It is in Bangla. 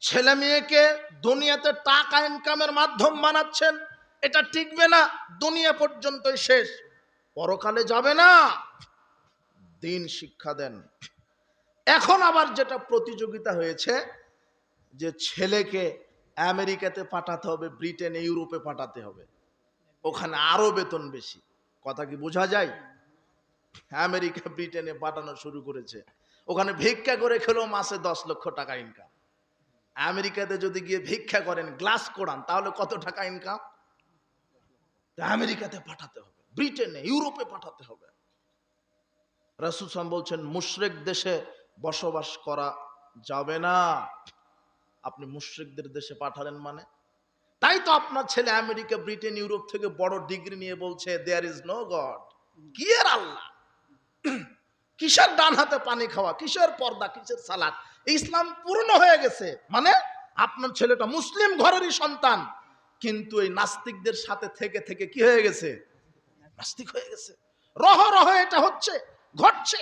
ছেলে মেয়েকে দুনিয়াতে টাকা ইনকামের মাধ্যম বানাচ্ছেন, এটা টিকবে না, দুনিয়া পর্যন্তই শেষ, পরকালে যাবে না। দিন শিক্ষা দেন। এখন আবার যেটা প্রতিযোগিতা হয়েছে যে ছেলেকে আমেরিকাতে পাঠাতে হবে, ব্রিটেনে, ইউরোপে পাঠাতে হবে, ওখানে আরো বেতন বেশি। কথা কি বোঝা যায়? আমেরিকা ব্রিটেনে পাঠানো শুরু করেছে, ওখানে ভিক্ষা করে খেলেও মাসে 10 লক্ষ টাকা ইনকাম। আমেরিকাতে যদি গিয়ে ভিক্ষা করেন, গ্লাস কোড়ান, তাহলে কত টাকা ইনকাম? আমেরিকাতে পাঠাতে হবে, ব্রিটেনে, ইউরোপে পাঠাতে হবে। রাসূল সাল্লাল্লাহু আলাইহি ওয়াসাল্লাম বলছেন মুশরিক দেশে বসবাস করা যাবে না। আপনি মুশরিকদের দেশে পাঠালেন মানে? তাই তো আপনার ছেলে আমেরিকা, ব্রিটেন, ইউরোপ থেকে বড় ডিগ্রি নিয়ে বলছে দেয়ার ইজ নো গড। কি এর আল্লাহ? কিসের ডান হাতে পানি খাওয়া, কিসের পর্দা, কিসের সালাত? ইসলাম পূর্ণ হয়ে গেছে। মানে আপনার ছেলেটা মুসলিম ঘরেরই সন্তান, কিন্তু এই নাস্তিকদের সাথে থেকে থেকে কি হয়ে গেছে? নাস্তিক হয়ে গেছে। রহ রহ এটা হচ্ছে, ঘটছে।